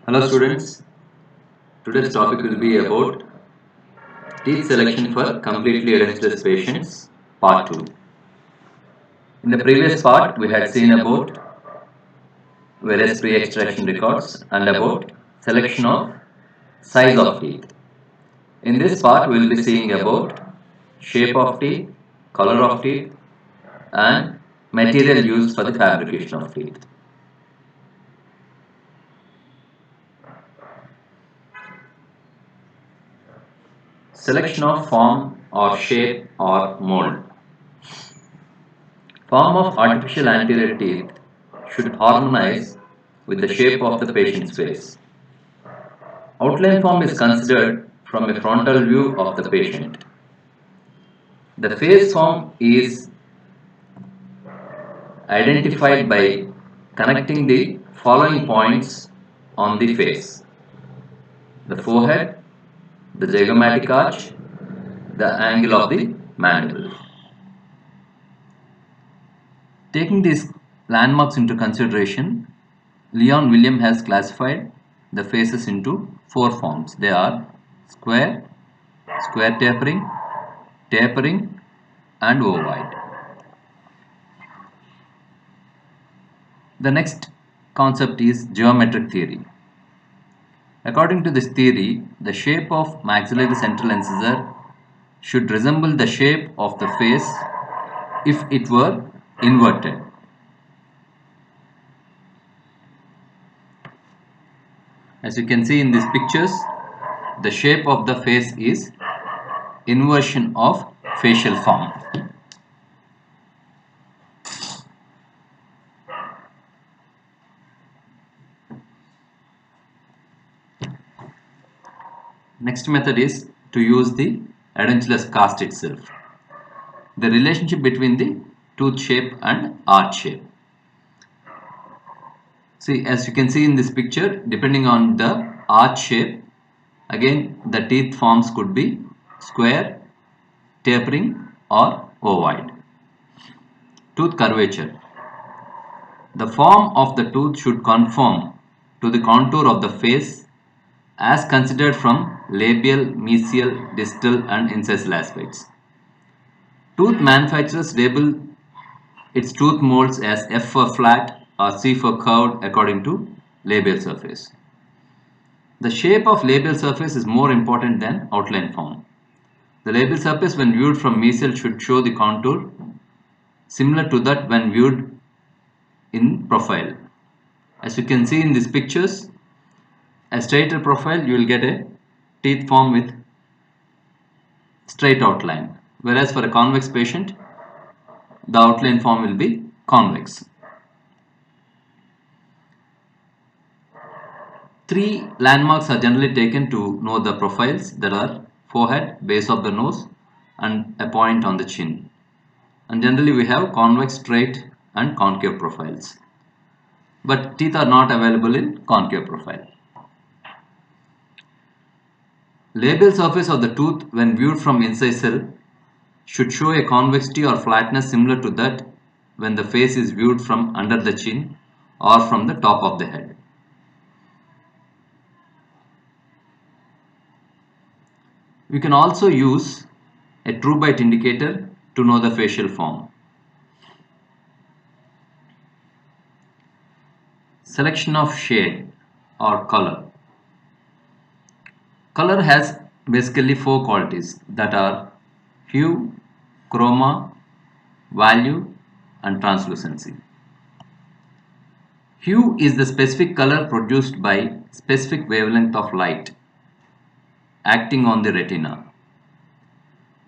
Hello students, today's topic will be about teeth selection for completely edentulous patients, part 2. In the previous part, we had seen about various pre-extraction records and about selection of size of teeth. In this part, we will be seeing about shape of teeth, color of teeth and material used for the fabrication of teeth. Selection of form or shape or mold. Form of artificial anterior teeth should harmonize with the shape of the patient's face. Outline form is considered from a frontal view of the patient. The face form is identified by connecting the following points on the face: the forehead, the zygomatic arch, the angle of the mandible. Taking these landmarks into consideration, Leon William has classified the faces into four forms. They are square, square tapering, tapering, and ovoid. The next concept is geometric theory. According to this theory, the shape of maxillary central incisor should resemble the shape of the face if it were inverted. As you can see in these pictures, the shape of the face is inversion of facial form. Next method is to use the edentulous cast itself. The relationship between the tooth shape and arch shape. See, as you can see in this picture, depending on the arch shape, again the teeth forms could be square, tapering or ovoid. Tooth curvature. The form of the tooth should conform to the contour of the face as considered from labial, mesial, distal and incisal aspects. Tooth manufacturers label its tooth molds as F for flat or C for curved according to labial surface. The shape of labial surface is more important than outline form. The labial surface when viewed from mesial should show the contour similar to that when viewed in profile. As you can see in these pictures, a straighter profile you will get a teeth form with straight outline, whereas for a convex patient the outline form will be convex. Three landmarks are generally taken to know the profiles, that are forehead, base of the nose and a point on the chin. And generally we have convex, straight and concave profiles. But teeth are not available in concave profile. Labial surface of the tooth when viewed from incisal should show a convexity or flatness similar to that when the face is viewed from under the chin or from the top of the head. We can also use a true bite indicator to know the facial form. Selection of shade or color. Color has basically four qualities, that are hue, chroma, value and translucency. Hue is the specific color produced by specific wavelength of light acting on the retina.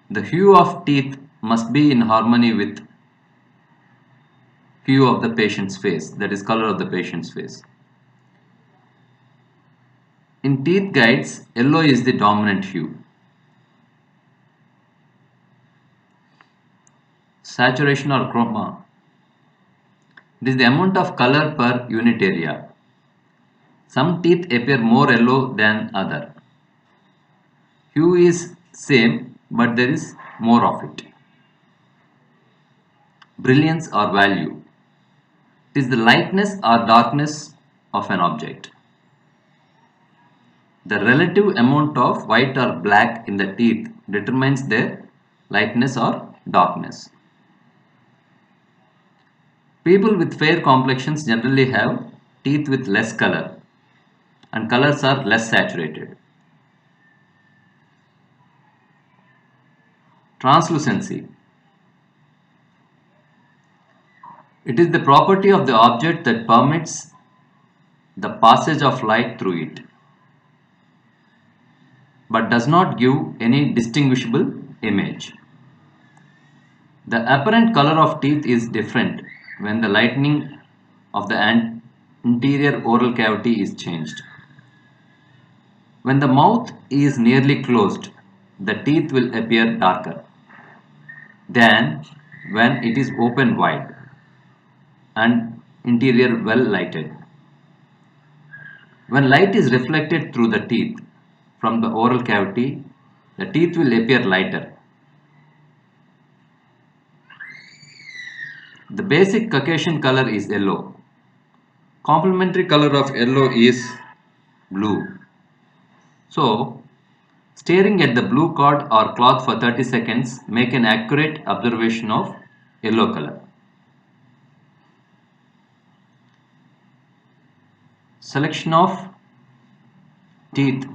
The hue of teeth must be in harmony with hue of the patient's face, that is color of the patient's face. In teeth guides, yellow is the dominant hue. Saturation or chroma. It is the amount of color per unit area. Some teeth appear more yellow than other. Hue is same but there is more of it. Brilliance or value. It is the lightness or darkness of an object. The relative amount of white or black in the teeth determines their lightness or darkness. People with fair complexions generally have teeth with less color and colors are less saturated. Translucency. It is the property of the object that permits the passage of light through it, but does not give any distinguishable image. The apparent color of teeth is different when the lighting of the anterior oral cavity is changed. When the mouth is nearly closed, the teeth will appear darker than when it is open wide and interior well lighted. When light is reflected through the teeth from the oral cavity, the teeth will appear lighter. The basic Caucasian color is yellow. Complementary color of yellow is blue. So, staring at the blue cord or cloth for 30 seconds make an accurate observation of yellow color. Selection of teeth.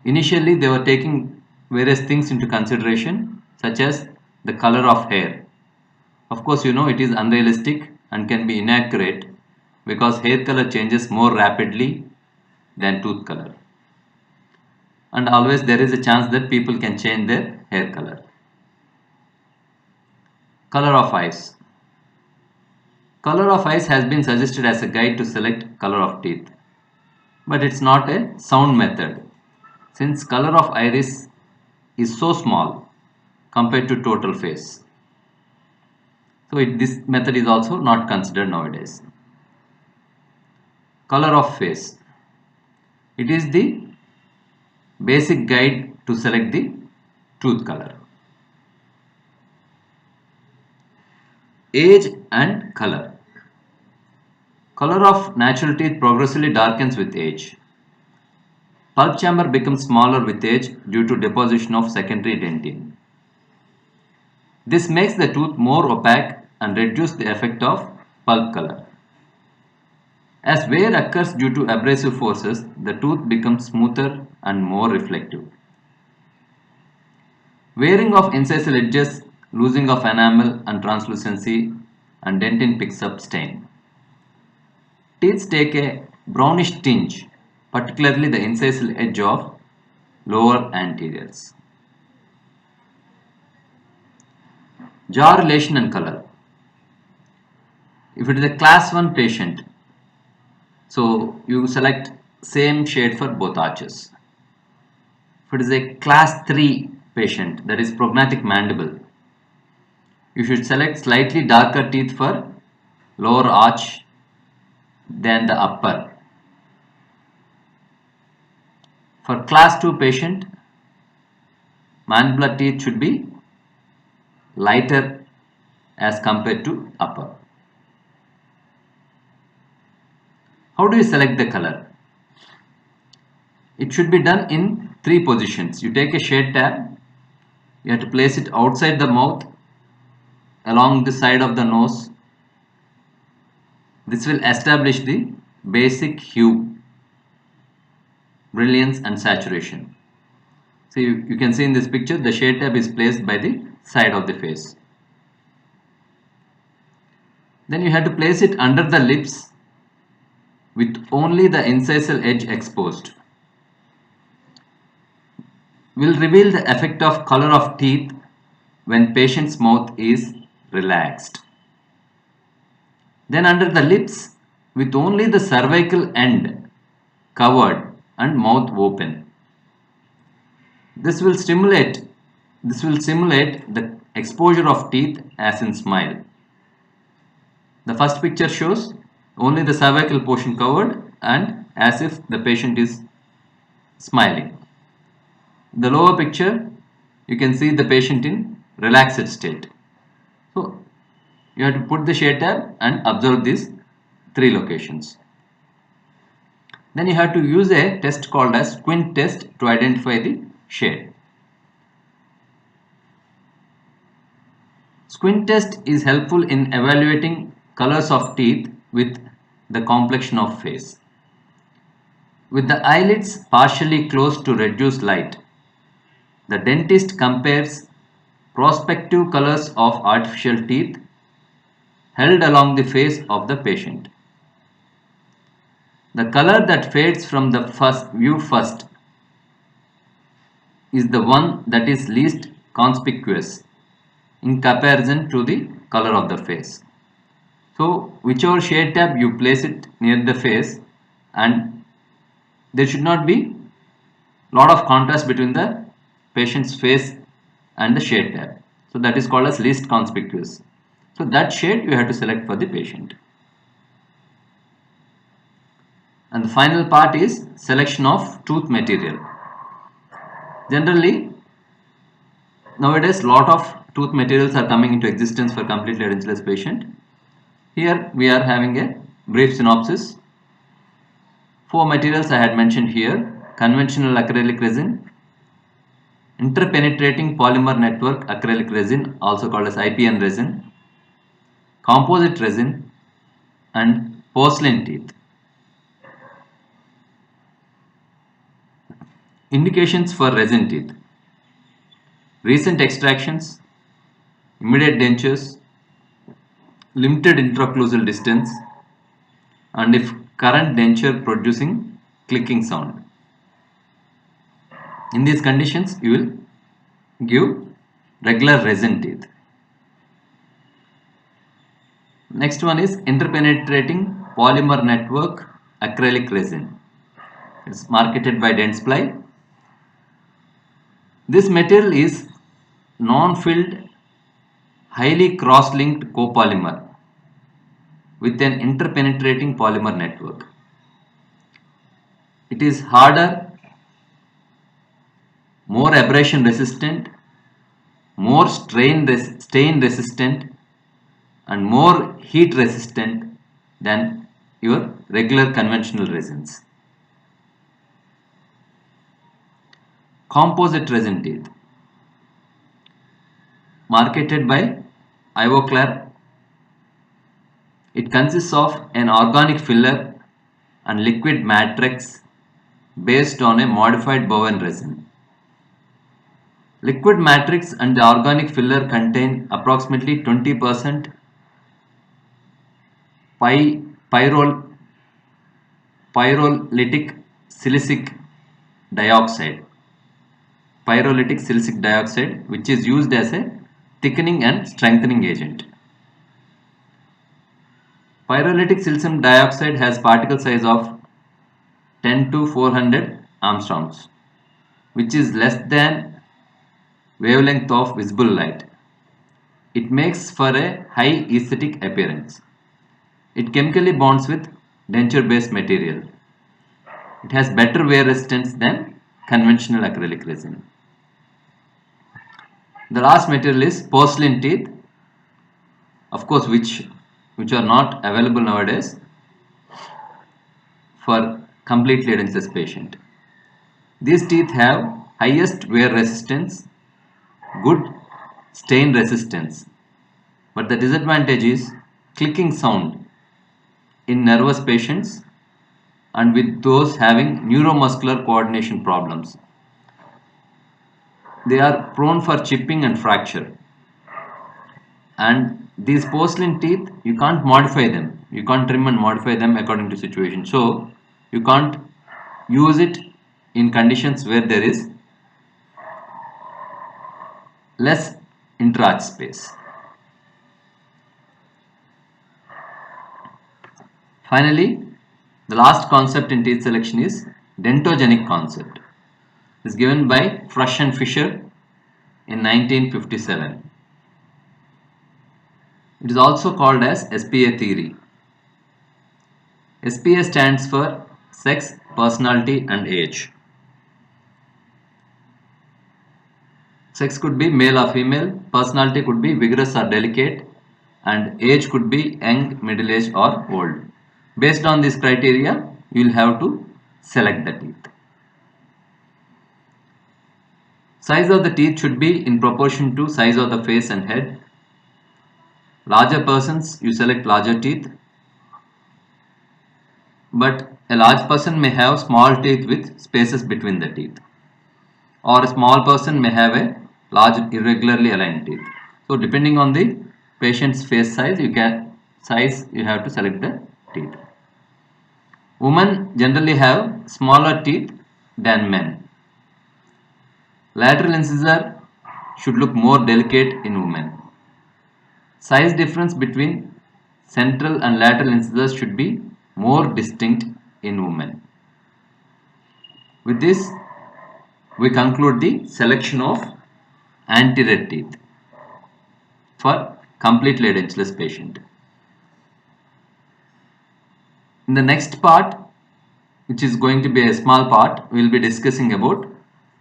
Initially, they were taking various things into consideration, such as the color of hair. Of course, you know it is unrealistic and can be inaccurate because hair color changes more rapidly than tooth color. And always there is a chance that people can change their hair color. Color of eyes. Color of eyes has been suggested as a guide to select color of teeth, but it's not a sound method since color of iris is so small compared to total face. So this method is also not considered nowadays. Color of face. It is the basic guide to select the tooth color. Age and color. Color of natural teeth progressively darkens with age. Pulp chamber becomes smaller with age due to deposition of secondary dentine. This makes the tooth more opaque and reduces the effect of pulp color. As wear occurs due to abrasive forces, the tooth becomes smoother and more reflective. Wearing of incisal edges, losing of enamel and translucency, and dentin picks up stain. Teeth take a brownish tinge, particularly the incisal edge of lower anteriors. Jaw relation and color. If it is a class 1 patient, so you select same shade for both arches. If it is a class 3 patient, that is prognathic mandible, you should select slightly darker teeth for lower arch than the upper. For class 2 patient, mandibular teeth should be lighter as compared to upper. How do you select the color? It should be done in 3 positions. You take a shade tab, you have to place it outside the mouth, along the side of the nose. This will establish the basic hue, brilliance and saturation. So you can see in this picture the shade tab is placed by the side of the face. Then you have to place it under the lips with only the incisal edge exposed. Will reveal the effect of color of teeth when patient's mouth is relaxed. Then under the lips with only the cervical end covered and mouth open. This will simulate the exposure of teeth as in smile. The first picture shows only the cervical portion covered and as if the patient is smiling. The lower picture, you can see the patient in relaxed state. So you have to put the shade tab and observe these 3 locations. Then you have to use a test called as squint test to identify the shade. Squint test is helpful in evaluating colors of teeth with the complexion of face. With the eyelids partially closed to reduce light, the dentist compares prospective colors of artificial teeth held along the face of the patient. The color that fades from the view first is the one that is least conspicuous in comparison to the color of the face. So whichever shade tab you place it near the face, and there should not be lot of contrast between the patient's face and the shade tab. So that is called as least conspicuous. So that shade you have to select for the patient. And the final part is selection of tooth material. Generally, nowadays lot of tooth materials are coming into existence for completely edentulous patient. Here we are having a brief synopsis. 4 materials I had mentioned here: conventional acrylic resin, interpenetrating polymer network acrylic resin, also called as IPN resin, composite resin, and porcelain teeth. Indications for resin teeth: recent extractions, immediate dentures, limited intraocclusal distance, and if current denture producing clicking sound. In these conditions, you will give regular resin teeth. Next one is interpenetrating polymer network acrylic resin. It's marketed by Dentsply. This material is non-filled, highly cross-linked copolymer with an interpenetrating polymer network. It is harder, more abrasion resistant, more stain resistant, and more heat resistant than your regular conventional resins. Composite resin teeth, marketed by Ivoclar. It consists of an organic filler and liquid matrix based on a modified Bowen resin. Liquid matrix and the organic filler contain approximately 20% pyrolytic silicic dioxide. Pyrolytic silicic dioxide, which is used as a thickening and strengthening agent. Pyrolytic silicium dioxide has particle size of 10 to 400 angstroms, which is less than wavelength of visible light. It makes for a high aesthetic appearance. It chemically bonds with denture-based material. It has better wear resistance than conventional acrylic resin. The last material is porcelain teeth, of course, which are not available nowadays for completely edentulous patient. These teeth have highest wear resistance, good stain resistance, but the disadvantage is clicking sound in nervous patients and with those having neuromuscular coordination problems. They are prone for chipping and fracture. And these porcelain teeth, you can't modify them. You can't trim and modify them according to situation. So you can't use it in conditions where there is less intra-arch space. Finally, the last concept in teeth selection is dentogenic concept. It is given by Frush and Fisher in 1957. It is also called as SPA theory. SPA stands for sex, personality, and age. Sex could be male or female, personality could be vigorous or delicate, and age could be young, middle-aged, or old. Based on this criteria, you will have to select the teeth. Size of the teeth should be in proportion to size of the face and head. Larger persons, you select larger teeth, but a large person may have small teeth with spaces between the teeth, or a small person may have a large irregularly aligned teeth. So depending on the patient's face size, you have to select the teeth. Women generally have smaller teeth than men. Lateral incisor should look more delicate in women. Size difference between central and lateral incisors should be more distinct in women. With this, we conclude the selection of anterior teeth for completely edentulous patient. In the next part, which is going to be a small part, we will be discussing about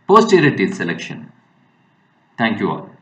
posterior teeth selection. Thank you all.